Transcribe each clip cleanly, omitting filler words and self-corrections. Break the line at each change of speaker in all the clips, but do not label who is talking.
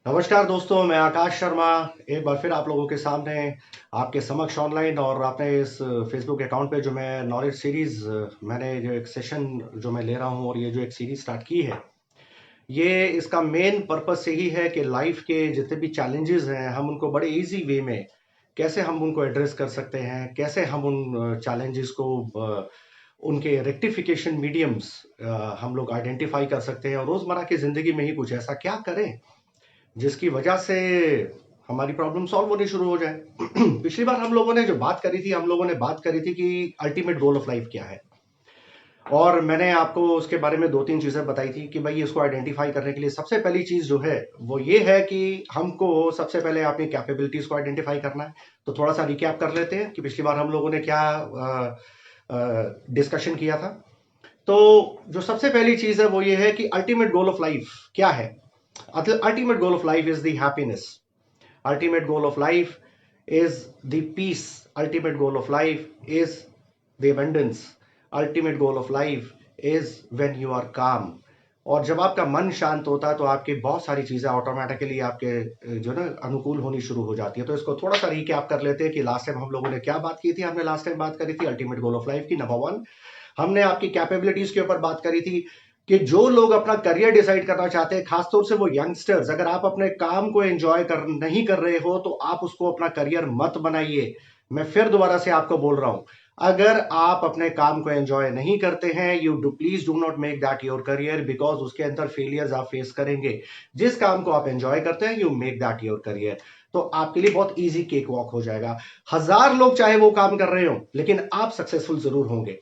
नमस्कार दोस्तों, मैं आकाश शर्मा एक बार फिर आप लोगों के सामने आपके समक्ष ऑनलाइन और अपने इस फेसबुक अकाउंट पे जो मैं नॉलेज सीरीज मैंने जो एक सेशन जो मैं ले रहा हूँ और ये जो एक सीरीज स्टार्ट की है, ये इसका मेन पर्पस यही है कि लाइफ के जितने भी चैलेंजेस हैं हम उनको बड़े इजी वे में कैसे हम उनको एड्रेस कर सकते हैं, कैसे हम उन चैलेंजेस को उनके रेक्टिफिकेशन मीडियम्स हम लोग आइडेंटिफाई कर सकते हैं और रोजमर्रा की जिंदगी में ही कुछ ऐसा क्या करें जिसकी वजह से हमारी प्रॉब्लम सॉल्व होनी शुरू हो जाए। पिछली बार हम लोगों ने जो बात करी थी, हम लोगों ने बात करी थी कि अल्टीमेट गोल ऑफ लाइफ क्या है, और मैंने आपको उसके बारे में दो तीन चीजें बताई थी कि भाई इसको आइडेंटिफाई करने के लिए सबसे पहली चीज जो है वो ये है कि हमको सबसे पहले अपनी कैपेबिलिटीज को आइडेंटिफाई करना है। तो थोड़ा सा रिकैप कर लेते हैं कि पिछली बार हम लोगों ने क्या डिस्कशन किया था। तो जो सबसे पहली चीज है वो ये है कि अल्टीमेट गोल ऑफ लाइफ क्या है। ultimate goal of life is the happiness. Ultimate goal of life is the peace. Ultimate goal of life is the abundance. Ultimate goal of life is when you are calm. और जब आपका मन शांत होता है तो आपकी बहुत सारी चीजें ऑटोमेटिकली आपके जो ना अनुकूल होनी शुरू हो जाती है। तो इसको थोड़ा सा रिकैप कर लेते हैं कि लास्ट टाइम हम लोगों ने क्या बात की थी। हमने लास्ट टाइम बात करी थी अल्टीमेट गोल ऑफ लाइफ की। नंबर वन, हमने आपकी कैपेबिलिटीज के ऊपर बात करी थी कि जो लोग अपना करियर डिसाइड करना चाहते हैं, खासतौर से वो यंगस्टर्स, अगर आप अपने काम को एंजॉय कर नहीं कर रहे हो तो आप उसको अपना करियर मत बनाइए। मैं फिर दोबारा से आपको बोल रहा हूं, अगर आप अपने काम को एंजॉय नहीं करते हैं, you do please do not make that your career, because उसके अंदर फेलियर्स आप फेस करेंगे। जिस काम को आप एंजॉय करते हैं, you make that your career, तो आपके लिए बहुत इजी केक वॉक हो जाएगा। हजार लोग चाहे वो काम कर रहे हो लेकिन आप सक्सेसफुल जरूर होंगे।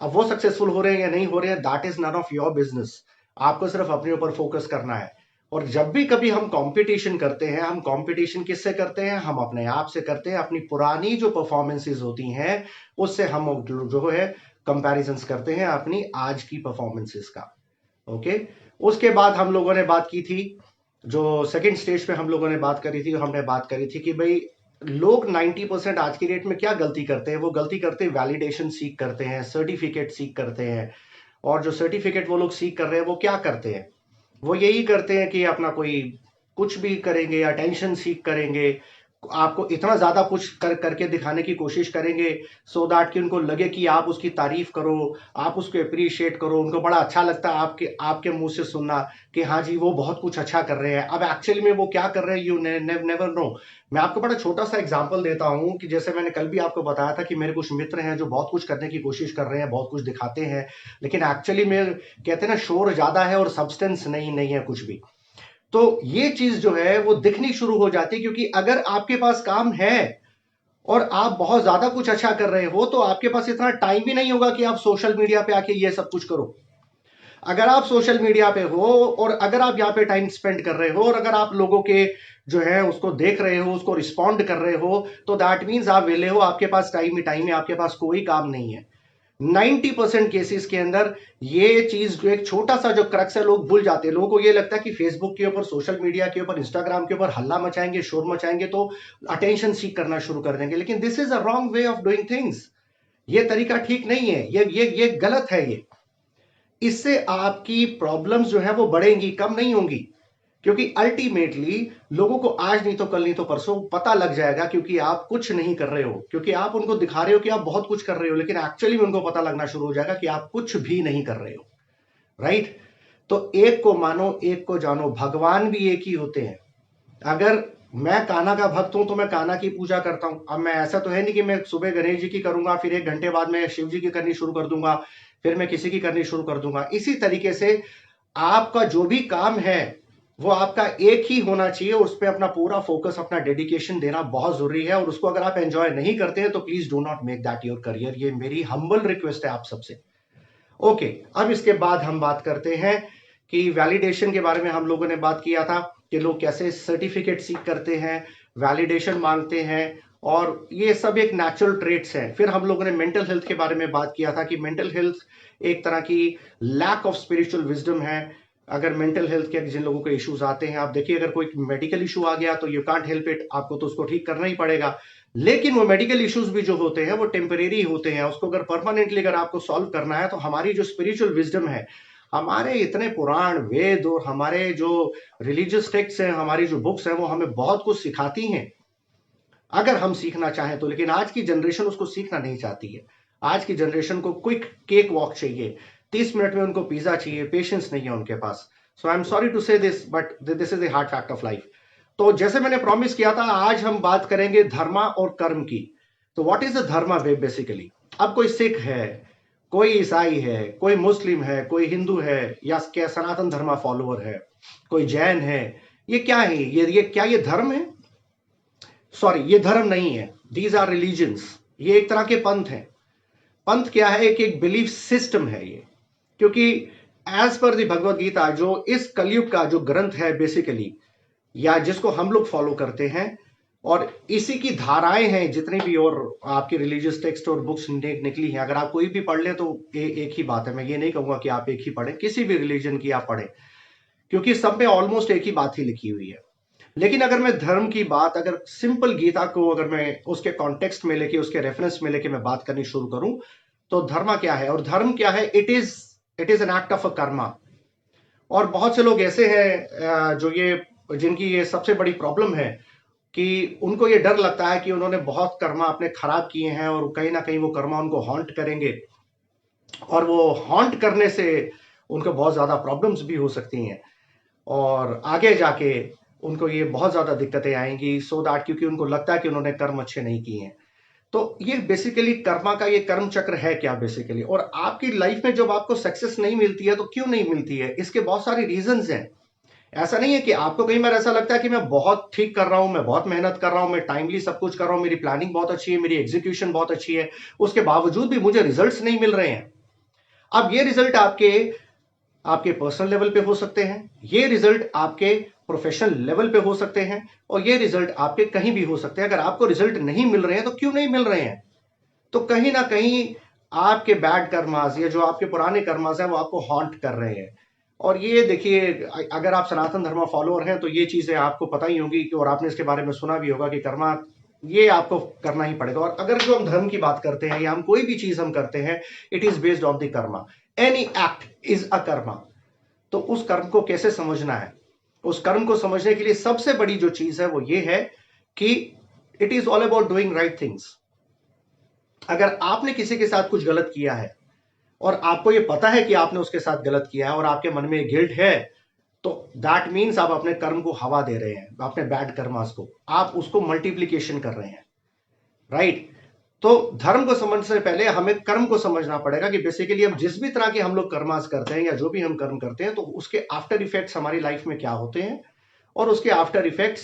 अब वो सक्सेसफुल हो रहे हैं या नहीं हो रहे हैं, that is none of your business. आपको सिर्फ अपने ऊपर फोकस करना है। और जब भी कभी हम कंपटीशन करते हैं, हम कंपटीशन किससे करते हैं? हम अपने आप से करते हैं। अपनी पुरानी जो परफॉर्मेंसेज होती हैं उससे हम जो है कंपैरिजंस करते हैं अपनी आज की परफॉर्मेंसेस का। ओके। उसके बाद हम लोगों ने बात की थी, जो सेकंड स्टेज पे हम लोगों ने बात करी थी, हमने बात करी थी कि भाई लोग 90% आज की डेट में क्या गलती करते हैं? वो गलती करते हैं वैलिडेशन सीख करते हैं, सर्टिफिकेट सीख करते हैं। और जो सर्टिफिकेट वो लोग सीख कर रहे हैं वो क्या करते हैं? वो यही करते हैं कि अपना कोई कुछ भी करेंगे, अटेंशन सीख करेंगे, आपको इतना ज्यादा कुछ करके दिखाने की कोशिश करेंगे सो दैट कि उनको लगे कि आप उसकी तारीफ करो, आप उसको अप्रिशिएट करो। उनको बड़ा अच्छा लगता है आपके आपके मुंह से सुनना कि हाँ जी वो बहुत कुछ अच्छा कर रहे हैं। अब एक्चुअली में वो क्या कर रहे हैं, यू नेवर नो। मैं आपको बड़ा छोटा सा एग्जांपल देता हूं कि जैसे मैंने कल भी आपको बताया था कि मेरे कुछ मित्र हैं जो बहुत कुछ करने की कोशिश कर रहे हैं, बहुत कुछ दिखाते हैं, लेकिन एक्चुअली में कहते हैं ना, शोर ज्यादा है और सब्सटेंस नहीं नहीं है कुछ भी। तो ये चीज जो है वो दिखनी शुरू हो जाती है, क्योंकि अगर आपके पास काम है और आप बहुत ज्यादा कुछ अच्छा कर रहे हो तो आपके पास इतना टाइम भी नहीं होगा कि आप सोशल मीडिया पे आके ये सब कुछ करो। अगर आप सोशल मीडिया पे हो और अगर आप यहाँ पे टाइम स्पेंड कर रहे हो और अगर आप लोगों के जो है उसको देख रहे हो, उसको रिस्पॉन्ड कर रहे हो, तो दैट मीन्स आप वेले हो, आपके पास टाइम ही टाइम है, आपके पास कोई काम नहीं है। 90% केसेस के अंदर ये चीज जो एक छोटा सा जो क्रक्स है, लोग भूल जाते हैं। लोगों को ये लगता है कि फेसबुक के ऊपर, सोशल मीडिया के ऊपर, इंस्टाग्राम के ऊपर हल्ला मचाएंगे, शोर मचाएंगे तो अटेंशन सीख करना शुरू कर देंगे, लेकिन this is a wrong way of doing things. ये तरीका ठीक नहीं है, ये गलत है। ये इससे आपकी प्रॉब्लम्स जो है वो बढ़ेंगी, कम नहीं होंगी। क्योंकि अल्टीमेटली लोगों को आज नहीं तो कल नहीं तो परसों पता लग जाएगा, क्योंकि आप कुछ नहीं कर रहे हो, क्योंकि आप उनको दिखा रहे हो कि आप बहुत कुछ कर रहे हो, लेकिन एक्चुअली में उनको पता लगना शुरू हो जाएगा कि आप कुछ भी नहीं कर रहे हो। राइट? तो एक को मानो, एक को जानो, भगवान भी एक ही होते हैं। अगर मैं कान्हा का भक्त हूं तो मैं कान्हा की पूजा करता हूं। अब मैं ऐसा तो है नहीं कि मैं सुबह गणेश जी की करूंगा, फिर 1 घंटे बाद मैं शिव जी की करनी शुरू कर दूंगा, फिर मैं किसी की करनी शुरू कर दूंगा। इसी तरीके से आपका जो भी काम है वो आपका एक ही होना चाहिए, उस पर अपना पूरा फोकस, अपना डेडिकेशन देना बहुत जरूरी है। और उसको अगर आप एंजॉय नहीं करते हैं तो please do not make that your career. ये मेरी हम्बल रिक्वेस्ट है आप सबसे। ओके। अब इसके बाद हम बात करते हैं कि वैलिडेशन के बारे में हम लोगों ने बात किया था कि लोग कैसे सर्टिफिकेट सीख करते हैं, वैलिडेशन मांगते हैं, और ये सब एक नेचुरल ट्रेट्स हैं। फिर हम लोगों ने मेंटल हेल्थ के बारे में बात किया था कि मेंटल हेल्थ एक तरह की लैक ऑफ स्पिरिचुअल विजडम है। अगर मेंटल हेल्थ के जिन लोगों को इश्यूज आते हैं, आप देखिए अगर कोई मेडिकल इशू आ गया तो यू कांट हेल्प इट, आपको तो उसको ठीक करना ही पड़ेगा। लेकिन वो मेडिकल इश्यूज भी जो होते हैं वो टेम्परेरी होते हैं। उसको अगर परमानेंटली अगर आपको सॉल्व करना है तो हमारी जो स्पिरिचुअल विजडम है, हमारे इतने पुराण वेद और हमारे जो रिलीजियस टेक्स्ट हैं, हमारी जो बुक्स हैं, वो हमें बहुत कुछ सिखाती हैं अगर हम सीखना चाहें तो। लेकिन आज की जनरेशन उसको सीखना नहीं चाहती है। आज की जनरेशन को क्विक केक वॉक चाहिए, 30 मिनट में उनको पिज्जा चाहिए, पेशेंस नहीं है उनके पास। सो आई एम सॉरी टू से this, but this is the hard fact of life. तो जैसे मैंने प्रॉमिस किया था, आज हम बात करेंगे धर्मा और कर्म की। तो what is the Dharma way basically? अब कोई सिख है, कोई ईसाई है, कोई मुस्लिम है, कोई हिंदू है, या क्या सनातन धर्मा फॉलोअर है, कोई जैन है, ये क्या है? ये क्या ये धर्म है? सॉरी, ये धर्म नहीं है। These are religions. ये एक तरह के पंथ हैं। पंथ क्या है? एक बिलीफ सिस्टम है ये। क्योंकि एज पर दी भगवत गीता, जो इस कलयुग का जो ग्रंथ है बेसिकली, या जिसको हम लोग फॉलो करते हैं, और इसी की धाराएं हैं जितनी भी और आपकी रिलीजियस टेक्स्ट और बुक्स निकली हैं। अगर आप कोई भी पढ़ लें तो एक ही बात है। मैं ये नहीं कहूंगा कि आप एक ही पढ़ें, किसी भी रिलीजन की आप पढ़ें, क्योंकि सब में ऑलमोस्ट एक ही बात ही लिखी हुई है। लेकिन अगर मैं धर्म की बात, अगर सिंपल गीता को अगर मैं उसके कॉन्टेक्स्ट में लेके, उसके रेफरेंस में लेके मैं बात करनी शुरू करूं, तो धर्म क्या है और धर्म क्या है? It is an act of a Karma. और बहुत से लोग ऐसे हैं जो ये जिनकी ये सबसे बड़ी प्रॉब्लम है कि उनको ये डर लगता है कि उन्होंने बहुत कर्मा अपने खराब किए हैं और कहीं ना कहीं वो कर्मा उनको हॉन्ट करेंगे, और वो हॉन्ट करने से उनको बहुत ज्यादा प्रॉब्लम्स भी हो सकती हैं, और आगे जाके उनको ये बहुत ज्यादा दिक्कतें आएंगी, सो दैट क्योंकि उनको लगता है कि उन्होंने कर्म अच्छे नहीं किए हैं। तो ये बेसिकली कर्मा का ये कर्म चक्र है क्या बेसिकली। और आपकी लाइफ में जब आपको सक्सेस नहीं मिलती है तो क्यों नहीं मिलती है? इसके बहुत सारे रीजंस हैं। ऐसा नहीं है कि आपको कई बार ऐसा लगता है कि मैं बहुत ठीक कर रहा हूं, मैं बहुत मेहनत कर रहा हूं, मैं टाइमली सब कुछ कर रहा हूं, मेरी प्लानिंग बहुत अच्छी है, मेरी एग्जीक्यूशन बहुत अच्छी है, उसके बावजूद भी मुझे रिजल्ट्स नहीं मिल रहे हैं। अब ये रिजल्ट आपके आपके पर्सनल लेवल पे हो सकते हैं, ये रिजल्ट आपके प्रोफेशनल लेवल पे हो सकते हैं, और ये रिजल्ट आपके कहीं भी हो सकते हैं। अगर आपको रिजल्ट नहीं मिल रहे हैं तो क्यों नहीं मिल रहे हैं? तो कहीं ना कहीं आपके बैड कर्मास या जो आपके पुराने कर्मास हैं वो आपको हॉन्ट कर रहे हैं। और ये देखिए, अगर आप सनातन धर्म फॉलोअर हैं तो ये चीजें आपको पता ही होगी और आपने इसके बारे में सुना भी होगा कि कर्मा ये आपको करना ही पड़ेगा। और अगर जो हम धर्म की बात करते हैं या हम कोई भी चीज हम करते हैं, it is based on the Karma. Any act is a Karma. तो उस कर्म को कैसे समझना है? उस कर्म को समझने के लिए सबसे बड़ी जो चीज है वो ये है कि it is all about doing right things. अगर आपने किसी के साथ कुछ गलत किया है और आपको ये पता है कि आपने उसके साथ गलत किया है और आपके मन में गिल्ट है, तो दैट मीन्स आप अपने कर्म को हवा दे रहे हैं, अपने बैड कर्मास को आप उसको मल्टीप्लीकेशन कर रहे हैं, राइट? तो धर्म को समझने से पहले हमें कर्म को समझना पड़ेगा कि बेसिकली हम जिस भी तरह के हम लोग कर्मास करते हैं या जो भी हम कर्म करते हैं, तो उसके आफ्टर इफेक्ट्स हमारी लाइफ में क्या होते हैं, और उसके आफ्टर इफेक्ट्स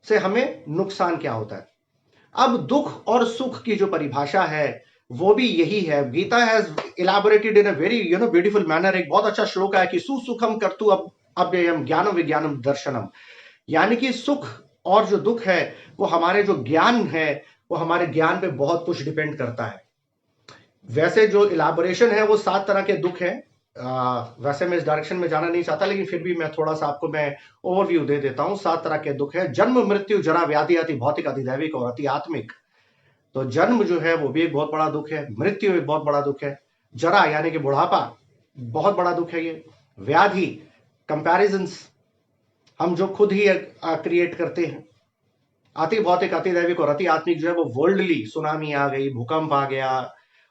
से हमें नुकसान क्या होता है। अब दुख और सुख की जो परिभाषा है वो भी यही है। Gita has elaborated in a very beautiful manner. एक बहुत अच्छा श्लोक है कि सुसुखम कर्तु अब अव्ययम ज्ञानम विज्ञानम दर्शनम। यानी कि सुख और जो दुख है वो हमारे जो ज्ञान है, वो हमारे ज्ञान पे बहुत कुछ डिपेंड करता है। वैसे जो इलाबोरेशन है वो 7 तरह के दुख है। वैसे मैं इस डायरेक्शन में जाना नहीं चाहता, लेकिन फिर भी मैं थोड़ा सा आपको मैं ओवरव्यू दे देता हूं। 7 तरह के दुख है: जन्म, मृत्यु, जरा, व्याधि, अति भौतिक, अति दैविक और अति आत्मिक। तो जन्म जो है वो भी एक बहुत बड़ा दुख है, मृत्यु एक बहुत बड़ा दुख है, जरा यानी कि बुढ़ापा बहुत बड़ा दुख है, ये व्याधि कंपैरिजंस हम जो खुद ही क्रिएट करते हैं, अति भौतिक, अति दैविक और अति आत्मिक जो है वो वर्ल्डली, सुनामी आ गई, भूकंप आ गया,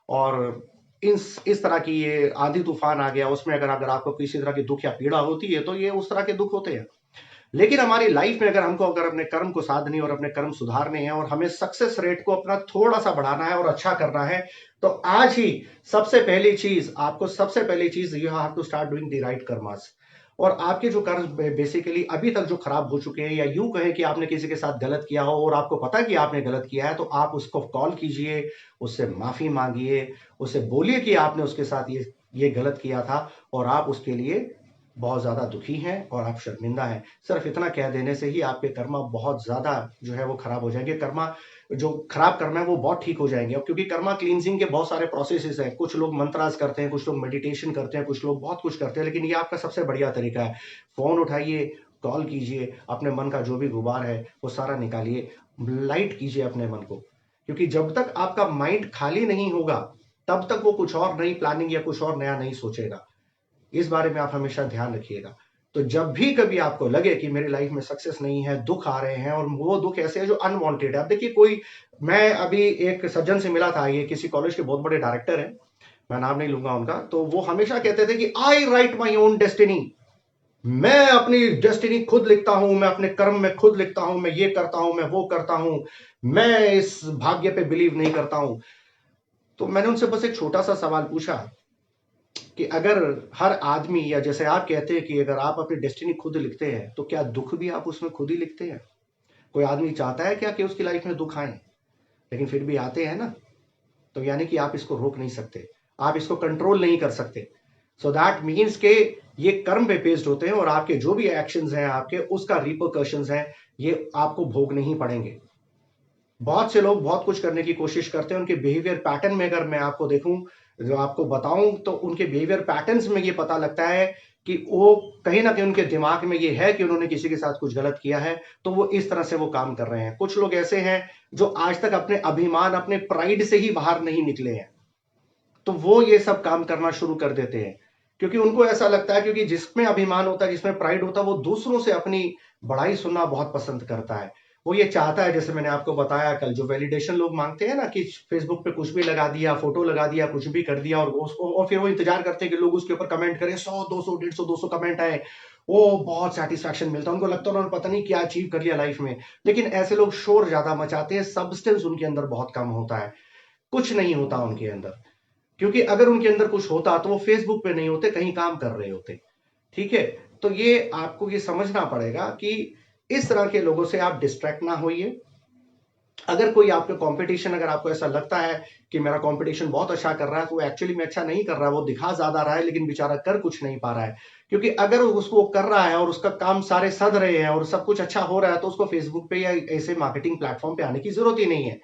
और इस तरह की ये आंधी तूफान आ गया, उसमें अगर अगर आपको किसी तरह की दुख या पीड़ा होती है तो ये उस तरह के दुख होते हैं। लेकिन हमारी लाइफ में अगर हमको अगर अपने कर्म को साधनी और अपने कर्म सुधारने हैं और हमें सक्सेस रेट को अपना थोड़ा सा बढ़ाना है और अच्छा करना है, तो आज ही सबसे पहली चीज, आपको सबसे पहली चीज, you have to start doing the right karmas. और आपके जो कर्म बेसिकली अभी तक जो खराब हो चुके हैं, या यूं कहें कि आपने किसी के साथ गलत किया हो और आपको पता है कि आपने गलत किया है, तो आप उसको कॉल कीजिए, उससे माफी मांगिए, उससे बोलिए कि आपने उसके साथ ये गलत किया था और आप उसके लिए बहुत ज्यादा दुखी हैं और आप शर्मिंदा हैं। सिर्फ इतना कह देने से ही आपके कर्मा बहुत ज्यादा जो है वो खराब हो जाएंगे। कर्मा जो खराब करना है वो बहुत ठीक हो जाएंगे। और क्योंकि कर्मा क्लींजिंग के बहुत सारे प्रोसेसेस हैं, कुछ लोग मंत्रास करते हैं, कुछ लोग मेडिटेशन करते हैं, कुछ लोग बहुत कुछ करते हैं, लेकिन ये आपका सबसे बढ़िया तरीका है। फोन उठाइए, कॉल कीजिए, अपने मन का जो भी गुबार है वो सारा निकालिए, लाइट कीजिए अपने मन को। क्योंकि जब तक आपका माइंड खाली नहीं होगा तब तक वो कुछ और नई प्लानिंग या कुछ और नया नहीं सोचेगा। इस बारे में आप हमेशा ध्यान रखिएगा। तो जब भी कभी आपको लगे कि मेरी लाइफ में सक्सेस नहीं है, दुख आ रहे हैं, और वो दुख ऐसे है जो अनवांटेड है। अब देखिए, कोई, मैं अभी एक सज्जन से मिला था, ये किसी कॉलेज के बहुत बड़े डायरेक्टर हैं, मैं नाम नहीं लूंगा उनका, तो वो हमेशा कहते थे कि आई राइट माई ओन डेस्टिनी, मैं अपनी डेस्टिनी खुद लिखता हूं, मैं अपने कर्म में खुद लिखता हूं, मैं ये करता हूं, मैं वो करता हूं, मैं इस भाग्य पे बिलीव नहीं करता हूं। तो मैंने उनसे बस एक छोटा सा सवाल पूछा कि अगर हर आदमी, या जैसे आप कहते हैं कि अगर आप अपनी डेस्टिनी खुद लिखते हैं, तो क्या दुख भी आप उसमें खुद ही लिखते हैं? कोई आदमी चाहता है क्या कि उसकी लाइफ में दुख आए? लेकिन फिर भी आते हैं ना। तो यानी कि आप इसको रोक नहीं सकते, आप इसको कंट्रोल नहीं कर सकते। सो दैट मीन्स के ये कर्म पे बेस्ड होते हैं, और आपके जो भी एक्शंस हैं आपके, उसका रिपरकशंस हैं, ये आपको भोगने ही पड़ेंगे। बहुत से लोग बहुत कुछ करने की कोशिश करते हैं, उनके बिहेवियर पैटर्न में अगर मैं आपको देखूं, जो आपको बताऊं, तो उनके बिहेवियर पैटर्न्स में ये पता लगता है कि वो कहीं ना कहीं उनके दिमाग में ये है कि उन्होंने किसी के साथ कुछ गलत किया है, तो वो इस तरह से वो काम कर रहे हैं। कुछ लोग ऐसे हैं जो आज तक अपने अभिमान, अपने प्राइड से ही बाहर नहीं निकले हैं, तो वो ये सब काम करना शुरू कर देते हैं, क्योंकि उनको ऐसा लगता है, क्योंकि जिसमें अभिमान होता है, जिसमें प्राइड होता है, वो दूसरों से अपनी बड़ाई सुनना बहुत पसंद करता है। वो ये चाहता है, जैसे मैंने आपको बताया कल, जो वैलिडेशन लोग मांगते हैं ना, कि फेसबुक पे कुछ भी लगा दिया, फोटो लगा दिया, कुछ भी कर दिया, और उसको, और फिर वो इंतजार करते हैं कि लोग उसके ऊपर कमेंट करें, 100 200 150 200 कमेंट आए, वो बहुत सेटिस्फैक्शन मिलता है, उनको लगता है उन्होंने पता नहीं क्या अचीव कर लिया लाइफ में। लेकिन ऐसे लोग शोर ज्यादा मचाते हैं, सब्सटेंस उनके अंदर बहुत कम होता है, कुछ नहीं होता उनके अंदर। क्योंकि अगर उनके अंदर कुछ होता तो वो फेसबुक पे नहीं होते, कहीं काम कर रहे होते। ठीक है? तो ये आपको ये समझना पड़ेगा कि इस तरह के लोगों से आप डिस्ट्रैक्ट ना होइए। अगर कोई आपके कंपटीशन, अगर आपको ऐसा लगता है कि मेरा कंपटीशन बहुत अच्छा कर रहा है, तो वो एक्चुअली में अच्छा नहीं कर रहा है, वो दिखा ज्यादा रहा है, लेकिन बेचारा कर कुछ नहीं पा रहा है। क्योंकि अगर उसको कर रहा है और उसका काम सारे सध रहे हैं और सब कुछ अच्छा हो रहा है, तो उसको फेसबुक पे या ऐसे मार्केटिंग प्लेटफॉर्म पे आने की जरूरत ही नहीं है।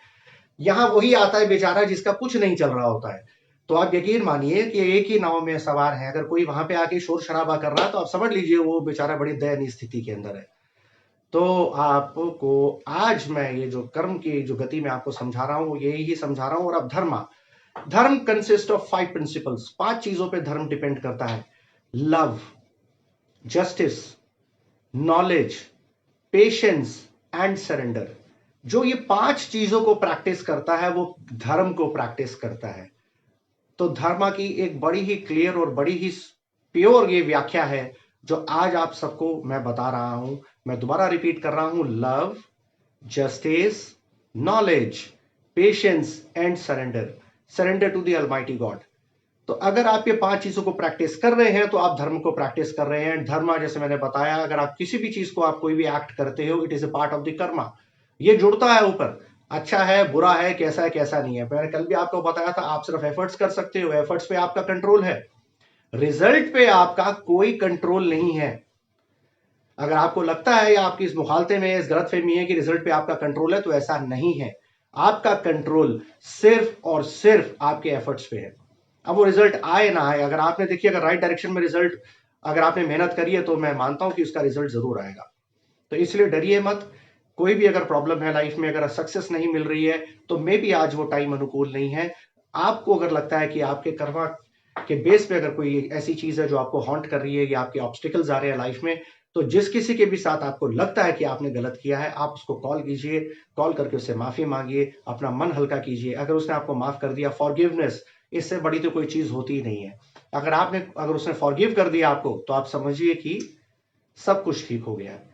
यहाँ वही आता है बेचारा जिसका कुछ नहीं चल रहा होता है। तो आप यकीन मानिए कि एक ही नाव में सवार है, अगर कोई वहां पे आके शोर शराबा कर रहा है, तो आप समझ लीजिए वो बेचारा बड़ी दयनीय स्थिति के अंदर है। तो आपको आज मैं ये जो कर्म की जो गति में आपको समझा रहा हूं, यही ही समझा रहा हूं। और अब धर्म कंसिस्ट ऑफ 5 प्रिंसिपल्स। 5 चीजों पे धर्म डिपेंड करता है: love, justice, knowledge, patience and surrender. जो ये 5 चीजों को प्रैक्टिस करता है, वो धर्म को प्रैक्टिस करता है। तो धर्म की एक बड़ी ही क्लियर और बड़ी ही प्योर ये व्याख्या है, जो आज आप सबको मैं बता रहा हूं। मैं दोबारा रिपीट कर रहा हूं: love, justice, knowledge, patience and surrender. Surrender to the almighty god. तो अगर आप ये 5 चीजों को प्रैक्टिस कर रहे हैं, तो आप धर्म को प्रैक्टिस कर रहे हैं। धर्म, जैसे मैंने बताया, अगर आप किसी भी चीज को, आप कोई भी एक्ट करते हो, it is a part of the Karma. ये जुड़ता है ऊपर, अच्छा है, बुरा है, कैसा नहीं है। मैंने कल भी आपको बताया था, आप सिर्फ एफर्ट्स कर सकते हो, एफर्ट्स पे आपका कंट्रोल है, रिजल्ट पे आपका कोई कंट्रोल नहीं है। अगर आपको लगता है या आपकी इस मुखालते में, इस गलतफहमी है कि रिजल्ट पे आपका कंट्रोल है, तो ऐसा नहीं है। आपका कंट्रोल सिर्फ और सिर्फ आपके एफर्ट्स पे है। अब वो रिजल्ट आए ना आए, अगर आपने, देखिए, अगर राइट डायरेक्शन में रिजल्ट, अगर आपने मेहनत करी है, तो मैं मानता हूं कि उसका रिजल्ट जरूर आएगा। तो इसलिए डरिए मत। कोई भी अगर प्रॉब्लम है लाइफ में, अगर सक्सेस नहीं मिल रही है, तो मे बी आज वो टाइम अनुकूल नहीं है। आपको अगर लगता है कि आपके कर्मा के बेस पे अगर कोई ऐसी चीज है जो आपको हॉन्ट कर रही है, या आपके ऑब्स्टिकल्स आ रहे हैं लाइफ में, तो जिस किसी के भी साथ आपको लगता है कि आपने गलत किया है, आप उसको कॉल कीजिए, कॉल करके उससे माफी मांगिए, अपना मन हल्का कीजिए। अगर उसने आपको माफ कर दिया, फॉरगिवनेस, इससे बड़ी तो कोई चीज होती ही नहीं है। अगर उसने फॉरगिव कर दिया आपको, तो आप समझिए कि सब कुछ ठीक हो गया है।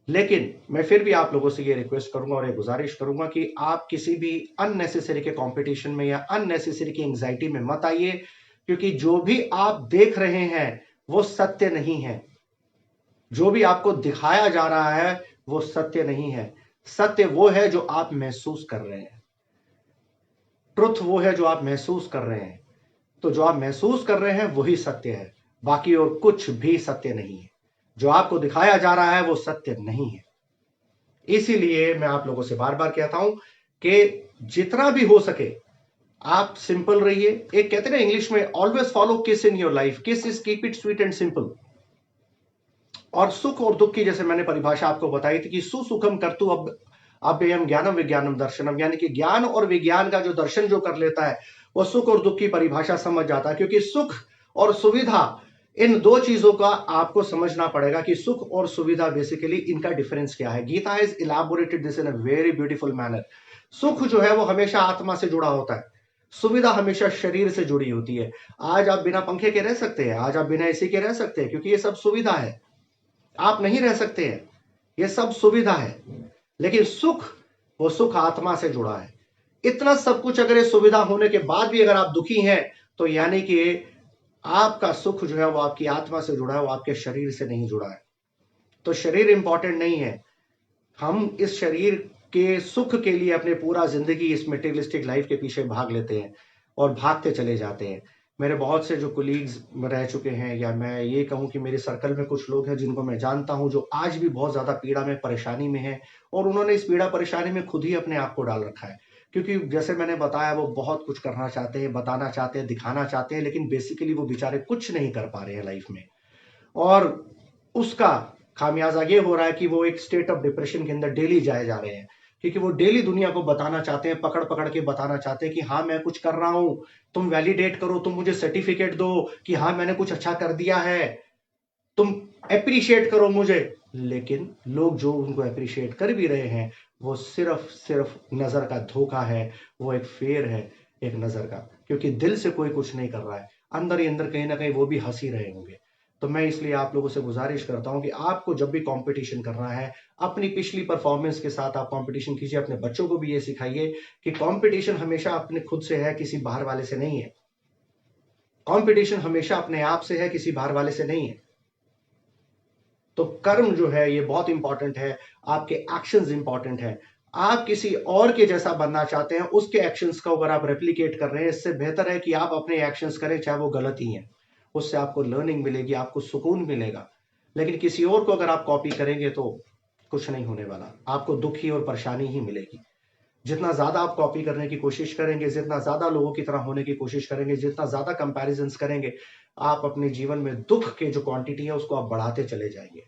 लेकिन मैं फिर भी आप लोगों से ये रिक्वेस्ट करूंगा और ये गुजारिश करूंगा कि आप किसी भी अननेसेसरी के कंपटीशन में या अननेसेसरी की एंजाइटी में मत आइए, क्योंकि जो भी आप देख रहे हैं वो सत्य नहीं है। जो भी आपको दिखाया जा रहा है वो सत्य नहीं है। सत्य वो है जो आप महसूस कर रहे हैं। ट्रुथ वो है जो आप महसूस कर रहे हैं। तो जो आप महसूस कर रहे हैं वही सत्य है, बाकी और कुछ भी सत्य नहीं है। जो आपको दिखाया जा रहा है वो सत्य नहीं है। इसीलिए मैं आप लोगों से बार बार कहता हूं कि जितना भी हो सके आप सिंपल रहिए। एक कहते हैं ना इंग्लिश में, ऑलवेज फॉलो किस इन योर लाइफ, किस is keep it sweet and simple. और सुख और दुख की, जैसे मैंने परिभाषा आपको बताई थी कि सुसुखम कर्तु अब अव्ययम ज्ञानम विज्ञानम दर्शनम, यानी कि ज्ञान और विज्ञान का जो दर्शन जो कर लेता है, वो सुख और दुख की परिभाषा समझ जाता है। क्योंकि सुख और सुविधा इन दो चीजों का आपको समझना पड़ेगा कि सुख और सुविधा बेसिकली इनका डिफरेंस क्या है। Gita has elaborated this in a very beautiful manner. सुख जो है वो हमेशा आत्मा से जुड़ा होता है, सुविधा हमेशा शरीर से जुड़ी होती है। आज आप बिना पंखे के रह सकते हैं, आज आप बिना एसी के रह सकते हैं, क्योंकि ये सब सुविधा है। आप नहीं रह सकते हैं, ये सब सुविधा है। लेकिन सुख, वो सुख आत्मा से जुड़ा है। इतना सब कुछ अगर ये सुविधा होने के बाद भी अगर आप दुखी हैं, तो यानी कि आपका सुख जो है वो आपकी आत्मा से जुड़ा है, वो आपके शरीर से नहीं जुड़ा है। तो शरीर इंपॉर्टेंट नहीं है। हम इस शरीर के सुख के लिए अपने पूरा जिंदगी इस मटेरियलिस्टिक लाइफ के पीछे भाग लेते हैं और भागते चले जाते हैं। मेरे बहुत से जो कोलीग्स रह चुके हैं, या मैं ये कहूं कि मेरे सर्कल में कुछ लोग हैं जिनको मैं जानता हूं, जो आज भी बहुत ज्यादा पीड़ा में, परेशानी में है, और उन्होंने इस पीड़ा परेशानी में खुद ही अपने आप को डाल रखा है। क्योंकि जैसे मैंने बताया, वो बहुत कुछ करना चाहते हैं, बताना चाहते हैं, दिखाना चाहते हैं, लेकिन बेसिकली वो बेचारे कुछ नहीं कर पा रहे हैं लाइफ में। और उसका खामियाजा ये हो रहा है कि वो एक स्टेट ऑफ डिप्रेशन के अंदर डेली जाए जा रहे हैं, क्योंकि वो डेली दुनिया को बताना चाहते हैं, पकड़ पकड़ के बताना चाहते हैं कि हाँ मैं कुछ कर रहा हूं, तुम वैलिडेट करो, तुम मुझे सर्टिफिकेट दो कि हाँ मैंने कुछ अच्छा कर दिया है, तुम अप्रिशिएट करो मुझे। लेकिन लोग जो उनको अप्रिशिएट कर भी रहे हैं, वो सिर्फ सिर्फ नजर का धोखा है, वो एक फेर है, एक नजर का, क्योंकि दिल से कोई कुछ नहीं कर रहा है। अंदर ही अंदर कहीं ना कहीं वो भी हंसी रहे होंगे। तो मैं इसलिए आप लोगों से गुजारिश करता हूं कि आपको जब भी कंपटीशन करना है, अपनी पिछली परफॉर्मेंस के साथ आप कंपटीशन कीजिए। अपने बच्चों को भी ये सिखाइए कि कंपटीशन हमेशा अपने खुद से है, किसी बाहर वाले से नहीं है। कंपटीशन हमेशा अपने आप से है, किसी बाहर वाले से नहीं है। तो कर्म जो है ये बहुत इंपॉर्टेंट है, आपके एक्शंस इंपॉर्टेंट है। आप किसी और के जैसा बनना चाहते हैं, उसके एक्शंस को अगर आप रेप्लिकेट कर रहे हैं, इससे बेहतर है कि आप अपने एक्शंस करें, चाहे वो गलत ही हैं। उससे आपको लर्निंग मिलेगी, आपको सुकून मिलेगा। लेकिन किसी और को अगर आप कॉपी करेंगे तो कुछ नहीं होने वाला, आपको दुखी और परेशानी ही मिलेगी। जितना ज्यादा आप कॉपी करने की कोशिश करेंगे, जितना ज्यादा लोगों की तरह होने की कोशिश करेंगे, जितना ज्यादा कंपैरिजंस करेंगे, आप अपने जीवन में दुख के जो क्वांटिटी है उसको आप बढ़ाते चले जाएंगे।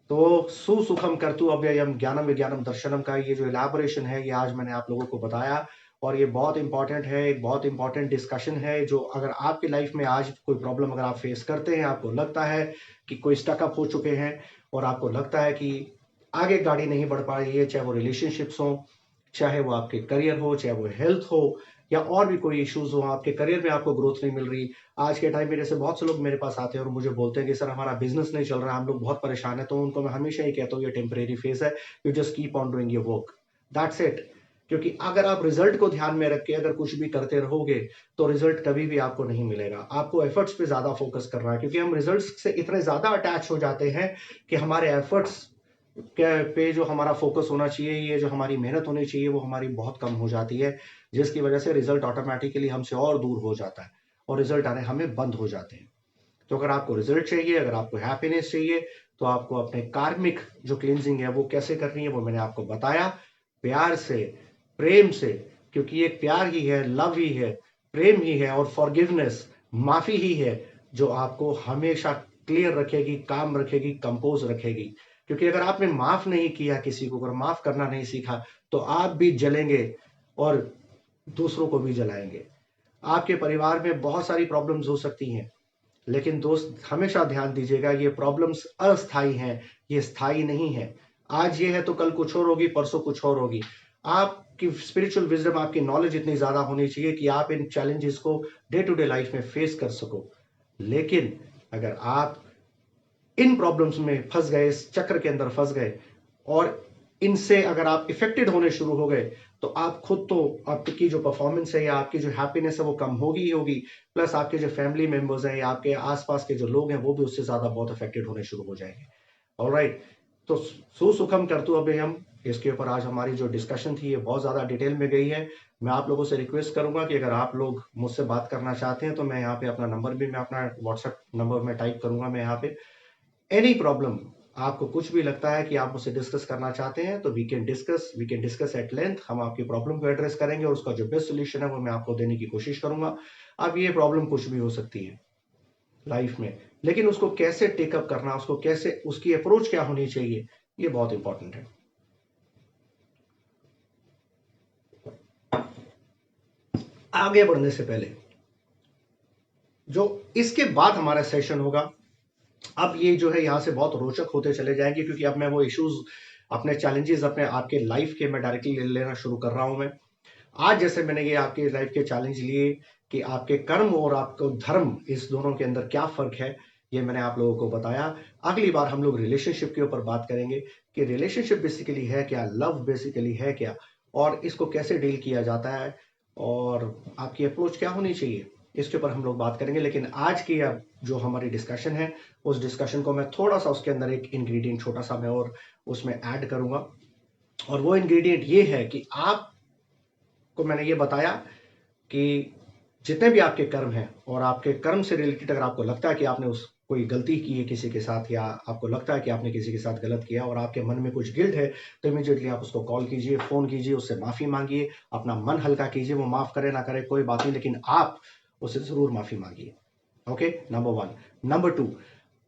तो सुसुखम कर्तु अव्ययम ज्ञानम विज्ञानम दर्शनम का ये जो इलैबोरेशन है, ये आज मैंने आप लोगों को बताया, और ये बहुत इंपॉर्टेंट है, एक बहुत इंपॉर्टेंट डिस्कशन है। जो अगर आपकी लाइफ में आज कोई प्रॉब्लम अगर आप फेस करते हैं, आपको लगता है कि कोई स्टकअप हो चुके हैं, और आपको लगता है कि आगे गाड़ी नहीं बढ़ पा रही है, चाहे वो रिलेशनशिप्स हो, चाहे वो आपके करियर हो, चाहे वो हेल्थ हो, या और भी कोई इश्यूज हो, आपके करियर में आपको ग्रोथ नहीं मिल रही। आज के टाइम में जैसे बहुत से लोग मेरे पास आते हैं और मुझे बोलते हैं कि सर हमारा बिजनेस नहीं चल रहा है, हम लोग बहुत परेशान है। तो उनको मैं हमेशा ही कहता हूँ ये टेम्परेरी फेज है, you just keep on doing your work, that's it. क्योंकि अगर आप रिजल्ट को ध्यान में रख के अगर कुछ भी करते रहोगे, तो रिजल्ट कभी भी आपको नहीं मिलेगा। आपको एफर्ट्स पे ज्यादा फोकस करना है, क्योंकि हम रिजल्ट्स से इतने ज्यादा अटैच हो जाते हैं कि हमारे एफर्ट्स पे जो हमारा फोकस होना चाहिए, ये जो हमारी मेहनत होनी चाहिए, वो हमारी बहुत कम हो जाती है, जिसकी वजह से रिजल्ट ऑटोमेटिकली हमसे और दूर हो जाता है, और रिजल्ट आने हमें बंद हो जाते हैं। तो अगर आपको रिजल्ट चाहिए, अगर आपको हैप्पीनेस चाहिए, तो आपको अपने कार्मिक जो क्लींजिंग है वो कैसे करनी है, वो मैंने आपको बताया। प्यार से, प्रेम से, क्योंकि ये प्यार ही है, लव ही है, प्रेम ही है, और फॉरगिवनेस, माफी ही है, जो आपको हमेशा क्लियर रखेगी, काम रखेगी, कंपोज रखेगी। क्योंकि अगर आपने माफ नहीं किया किसी को, अगर माफ करना नहीं सीखा, तो आप भी जलेंगे और दूसरों को भी जलाएंगे। आपके परिवार में बहुत सारी प्रॉब्लम्स हो सकती हैं, लेकिन दोस्त हमेशा ध्यान दीजिएगा, ये प्रॉब्लम्स अस्थाई हैं, ये स्थायी नहीं है। आज ये है तो कल कुछ और होगी, परसों कुछ और होगी। आपकी स्पिरिचुअल विजडम, आपकी नॉलेज इतनी ज्यादा होनी चाहिए कि आप इन चैलेंजेस को डे टू डे लाइफ में फेस कर सको। लेकिन अगर आप इन प्रॉब्लम्स में फंस गए, इस चक्र के अंदर फंस गए, और इनसे अगर आप इफेक्टेड होने शुरू हो गए, तो आप खुद तो, आपकी जो परफॉर्मेंस है या आपकी जो हैप्पीनेस है वो कम होगी ही होगी, प्लस आपके जो फैमिली मेंबर्स हैं या आपके आसपास के जो लोग हैं वो भी उससे ज्यादा बहुत अफेक्टेड होने शुरू हो जाएंगे। ऑलराइट। तो सुसुखम करतु अभयम, इसके ऊपर आज हमारी जो डिस्कशन थी ये बहुत ज्यादा डिटेल में गई है। मैं आप लोगों से रिक्वेस्ट करूंगा कि अगर आप लोग मुझसे बात करना चाहते हैं, तो मैं यहाँ पे अपना नंबर भी, मैं अपना व्हाट्सएप नंबर में टाइप करूंगा मैं यहाँ पे। एनी प्रॉब्लम, आपको कुछ भी लगता है कि आप मुझसे डिस्कस करना चाहते हैं, तो we can discuss at length. हम आपकी प्रॉब्लम को एड्रेस करेंगे और उसका जो बेस्ट सोल्यूशन है वो मैं आपको देने की कोशिश करूंगा। अब ये प्रॉब्लम कुछ भी हो सकती है लाइफ में, लेकिन उसको कैसे टेकअप करना, उसको कैसे, उसकी अप्रोच क्या होनी चाहिए, ये बहुत इंपॉर्टेंट है। आगे बढ़ने से पहले जो इसके बाद हमारा सेशन होगा, अब ये जो है यहाँ से बहुत रोचक होते चले जाएंगे, क्योंकि अब मैं वो इश्यूज, अपने चैलेंजेस, अपने आपके लाइफ के मैं डायरेक्टली लेना शुरू कर रहा हूं। मैं आज जैसे मैंने ये आपके लाइफ के चैलेंज लिए कि आपके कर्म और आपको धर्म, इस दोनों के अंदर क्या फर्क है, ये मैंने आप लोगों को बताया। अगली बार हम लोग रिलेशनशिप के ऊपर बात करेंगे कि रिलेशनशिप बेसिकली है क्या, लव बेसिकली है क्या, और इसको कैसे डील किया जाता है, और आपकी अप्रोच क्या होनी चाहिए, इसके ऊपर हम लोग बात करेंगे। लेकिन आज की अब जो हमारी डिस्कशन है, उस डिस्कशन को मैं थोड़ा सा उसके अंदर एक इंग्रेडिएंट छोटा सा मैं और उसमें ऐड करूंगा, और वो इंग्रेडिएंट ये है कि आपको मैंने ये बताया कि जितने भी आपके कर्म हैं, और आपके कर्म से रिलेटेड अगर आपको लगता है कि आपने उस कोई गलती की है किसी के साथ, या आपको लगता है कि आपने किसी के साथ गलत किया और आपके मन में कुछ गिल्ट है, तो इमीडिएटली आप उसको कॉल कीजिए, फोन कीजिए, उससे माफी मांगिए, अपना मन हल्का कीजिए। वो माफ करे ना करे कोई बात नहीं, लेकिन आप उससे जरूर माफी मांगिए। Okay, number one. Number two,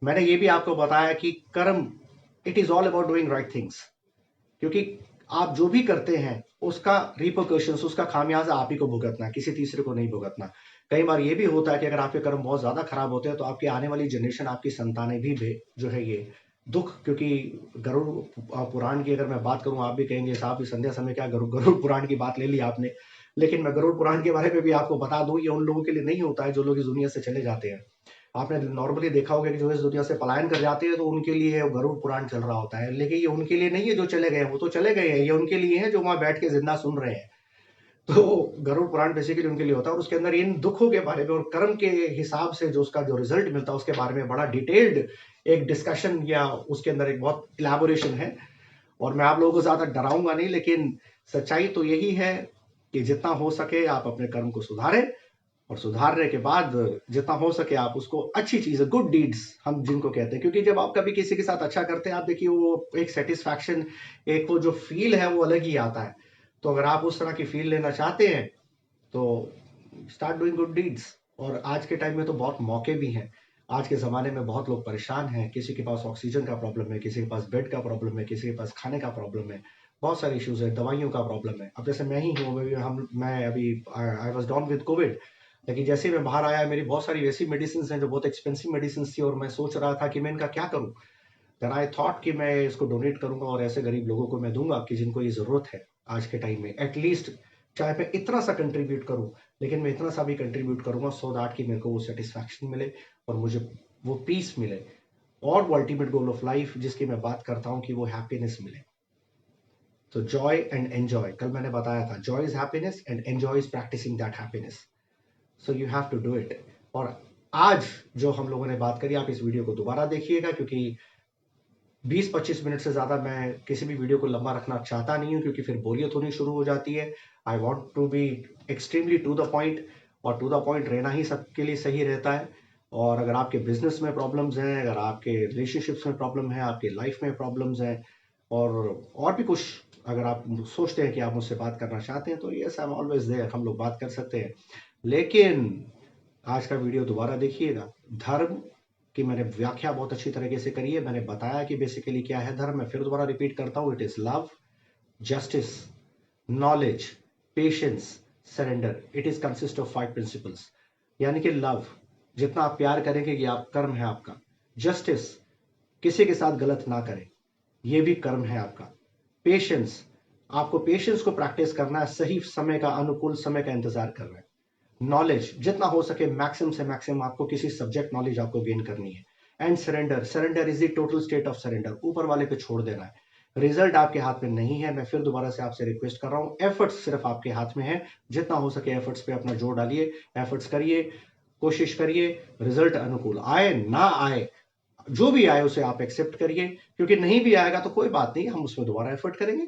मैंने ये भी आपको बताया कि karma, it is all about doing right things, क्योंकि आप जो भी करते हैं उसका रिपोर्कशंस, उसका खामियाजा आप ही को भुगतना है, किसी तीसरे को नहीं भुगतना। कई बार ये भी होता है कि अगर आपके कर्म बहुत ज्यादा खराब होते हैं तो आपकी आने वाली जनरेशन, आपकी संतानें भी जो है ये दुख, क्योंकि गरुड़ पुराण की अगर मैं बात करूं, आप भी कहेंगे साहब इस संध्या समय क्या गरुड़ गरुड़ पुराण की बात ले ली आपने, लेकिन मैं गरुड़ पुराण के बारे में भी आपको बता दूं, ये उन लोगों के लिए नहीं होता है जो लोग इस दुनिया से चले जाते हैं। आपने नॉर्मली देखा होगा कि जो इस दुनिया से पलायन कर जाते हैं तो उनके लिए गरुड़ पुराण चल रहा होता है, लेकिन ये उनके लिए नहीं है जो चले गए, वो तो चले गए हैं, ये उनके लिए है जो वहां बैठ के जिंदा सुन रहे हैं। तो गरुड़ पुराण बेसिकली उनके लिए होता है, और उसके अंदर इन दुखों के बारे में और कर्म के हिसाब से जो उसका जो रिजल्ट मिलता है उसके बारे में बड़ा डिटेल्ड एक डिस्कशन, या उसके अंदर एक बहुत इलेबोरेशन है। और मैं आप लोगों को ज्यादा डराऊंगा नहीं, लेकिन सच्चाई तो यही है कि जितना हो सके आप अपने कर्म को सुधारें, और सुधारने के बाद जितना हो सके आप उसको अच्छी चीज, गुड डीड्स हम जिनको कहते हैं, क्योंकि जब आप कभी किसी के साथ अच्छा करते हैं, आप देखिए वो एक सेटिस्फैक्शन, एक वो जो फील है वो अलग ही आता है। तो अगर आप उस तरह की फील लेना चाहते हैं तो स्टार्ट डूइंग गुड डीड्स। और आज के टाइम में तो बहुत मौके भी हैं। आज के ज़माने में बहुत लोग परेशान हैं, किसी के पास ऑक्सीजन का प्रॉब्लम है, किसी के पास बेड का प्रॉब्लम है, किसी के पास खाने का प्रॉब्लम है, बहुत सारे इश्यूज है, दवाइयों का प्रॉब्लम है। अब जैसे मैं ही हूँ, मैं अभी I was down with Covid, लेकिन जैसे ही मैं बाहर आया मेरी बहुत सारी ऐसी मेडिसिन हैं जो बहुत एक्सपेंसिव मेडिसिन थी, और मैं सोच रहा था कि मैं इनका क्या करूँ। देन आई थॉट कि मैं इसको डोनेट करूंगा और ऐसे गरीब लोगों को मैं दूंगा कि जिनको ये जरूरत है आज के टाइम में। एटलीस्ट चाहे मैं इतना सा कंट्रीब्यूट करूं, लेकिन मैं इतना सा भी कंट्रीब्यूट करूंगा सो दैट कि मेरे को वो सेटिस्फैक्शन मिले और मुझे वो पीस मिले, और वो अल्टीमेट गोल ऑफ लाइफ जिसकी मैं बात करता हूं कि वो हैप्पीनेस मिले। तो जॉय एंड एंजॉय, कल मैंने बताया था, joy is happiness and enjoy is practising that happiness. So you have to do it. और आज जो हम लोगों ने बात करी, आप इस वीडियो को दोबारा देखिएगा, क्योंकि 20-25 मिनट से ज्यादा मैं किसी भी वीडियो को लंबा रखना चाहता नहीं हूं, क्योंकि फिर बोरियत होनी शुरू हो जाती है। I want to be extremely to the point, और टू द पॉइंट रहना ही सबके लिए सही रहता है। और अगर आपके बिजनेस में प्रॉब्लम्स हैं, अगर आपके रिलेशनशिप्स में प्रॉब्लम है, आपके लाइफ में प्रॉब्लम्स हैं, और भी कुछ अगर आप सोचते हैं कि आप मुझसे बात करना चाहते हैं, तो yes I am always there, हम लोग बात कर सकते हैं। लेकिन आज का वीडियो दोबारा देखिएगा। धर्म की मैंने व्याख्या बहुत अच्छी तरीके से करी है, मैंने बताया कि बेसिकली क्या है धर्म। मैं फिर दोबारा रिपीट करता हूं, it is love, justice, knowledge, patience, surrender. It is consist of 5 principles. यानी कि लव, जितना आप प्यार करेंगे ये आप कर्म है आपका। जस्टिस, किसी के साथ गलत ना करें, ये भी कर्म है आपका। पेशेंस, आपको पेशेंस को प्रैक्टिस करना है, सही समय का, अनुकूल समय का इंतजार करना है। नॉलेज, जितना हो सके मैक्सिमम से मैक्सिमम आपको किसी सब्जेक्ट नॉलेज आपको गेन करनी है। And surrender, surrender is the total state of surrender, ऊपर वाले पे छोड़ देना है। रिजल्ट आपके हाथ में नहीं है, मैं फिर दोबारा से आपसे रिक्वेस्ट कर रहा हूं, एफर्ट्स सिर्फ आपके हाथ में है। जितना हो सके एफर्ट्स पे अपना जोर डालिए, एफर्ट्स करिए, कोशिश करिए। रिजल्ट अनुकूल आए ना आए, जो भी आए उसे आप एक्सेप्ट करिए, क्योंकि नहीं भी आएगा तो कोई बात नहीं, हम उसमें दोबारा एफर्ट करेंगे।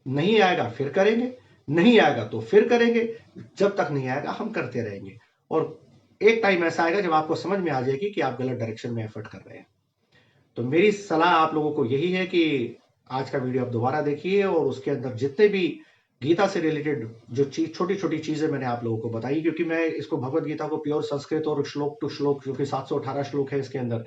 नहीं आएगा फिर करेंगे, नहीं आएगा तो फिर करेंगे, जब तक नहीं आएगा हम करते रहेंगे। और एक टाइम ऐसा आएगा जब आपको समझ में आ जाएगी कि आप गलत डायरेक्शन में एफर्ट कर रहे हैं। तो मेरी सलाह आप लोगों को यही है कि आज का वीडियो आप दोबारा देखिए, और उसके अंदर जितने भी गीता से रिलेटेड जो चीज, छोटी छोटी चीजें मैंने आप लोगों को बताई, क्योंकि मैं इसको भगवत गीता को प्योर संस्कृत और श्लोक टू श्लोक, जो कि 718 श्लोक है इसके अंदर,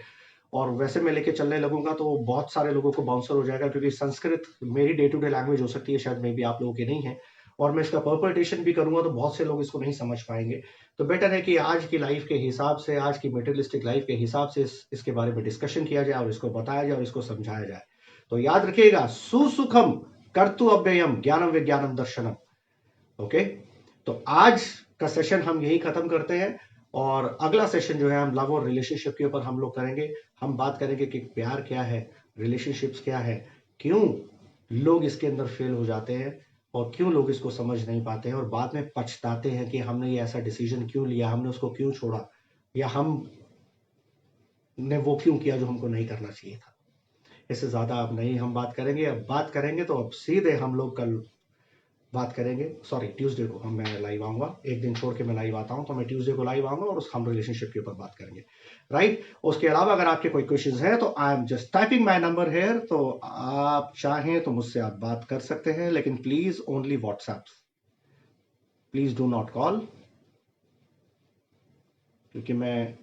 और वैसे मैं लेके चलने लगूंगा तो बहुत सारे लोगों को बाउंसर हो जाएगा, क्योंकि संस्कृत मेरी डे टू डे लैंग्वेज हो सकती है, शायद मे भी आप लोगों की नहीं है। और मैं इसका परपटेशन भी करूंगा तो बहुत से लोग इसको नहीं समझ पाएंगे। तो बेटर है कि आज की लाइफ के हिसाब से, आज की मेटेरियलिस्टिक लाइफ के हिसाब से इसके बारे में डिस्कशन किया जाए और इसको बताया जाए और इसको समझाया जाए। तो याद रखिएगा, सुसुखम कर्तु अव्ययम ज्ञानम विज्ञानम दर्शनम। ओके, तो आज का सेशन हम यही खत्म करते हैं और अगला सेशन जो है हम लव और रिलेशनशिप के ऊपर हम लोग करेंगे। हम बात करेंगे कि प्यार क्या है, रिलेशनशिप्स क्या है, क्यों लोग इसके अंदर फेल हो जाते हैं और क्यों लोग इसको समझ नहीं पाते हैं और बाद में पछताते हैं कि हमने ये ऐसा डिसीजन क्यों लिया, हमने उसको क्यों छोड़ा, या हम ने वो क्यों किया जो हमको नहीं करना चाहिए था। इससे ज्यादा अब नहीं हम बात करेंगे। अब बात करेंगे तो अब सीधे हम लोग कल बात करेंगे, सॉरी ट्यूसडे को मैं लाइव आऊंगा, एक दिन छोड़ के मैं लाइव आता हूं, तो मैं ट्यूसडे को लाइव आऊंगा और हम रिलेशनशिप के ऊपर बात करेंगे, राइट। उसके अलावा अगर आपके कोई क्वेश्चंस हैं तो I am just typing my number here, तो आप चाहें तो मुझसे आप बात कर सकते हैं, लेकिन please only WhatsApp, please do not call, क्योंकि मैं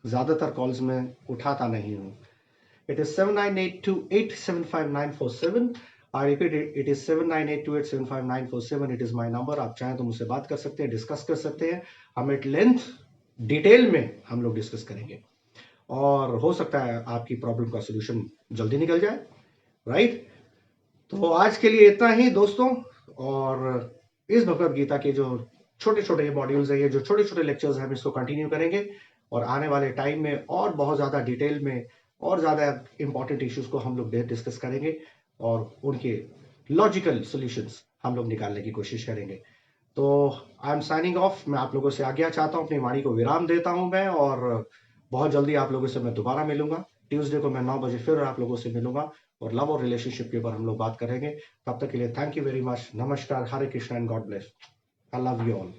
ज्यादातर कॉल्स में उठाता नहीं हूं। It is 7982875947। I repeat, it is 7982875947। It is my number. आप चाहें तो मुझसे बात कर सकते हैं, डिस्कस कर सकते हैं, हम एट लेंथ डिटेल में हम लोग डिस्कस करेंगे और हो सकता है आपकी प्रॉब्लम का सोल्यूशन जल्दी निकल जाए, राइट। तो आज के लिए इतना ही दोस्तों, और इस भगवत गीता के जो छोटे छोटे मॉड्यूल्स है, ये जो छोटे छोटे लेक्चर्स हैं, हम इसको कंटिन्यू करेंगे और आने वाले टाइम में और बहुत ज्यादा डिटेल में और ज्यादा इंपॉर्टेंट इश्यूज को हम लोग डिस्कस करेंगे और उनके लॉजिकल सॉल्यूशंस हम लोग निकालने की कोशिश करेंगे। तो आई एम साइनिंग ऑफ, मैं आप लोगों से आज्ञा चाहता हूँ, अपनी वाणी को विराम देता हूँ मैं, और बहुत जल्दी आप लोगों से मैं दोबारा मिलूंगा। ट्यूसडे को मैं 9 बजे फिर आप लोगों से मिलूंगा और लव और रिलेशनशिप के ऊपर हम लोग बात करेंगे। तब तक के लिए थैंक यू वेरी मच, नमस्कार, Hare Krishna and God bless. I love you all.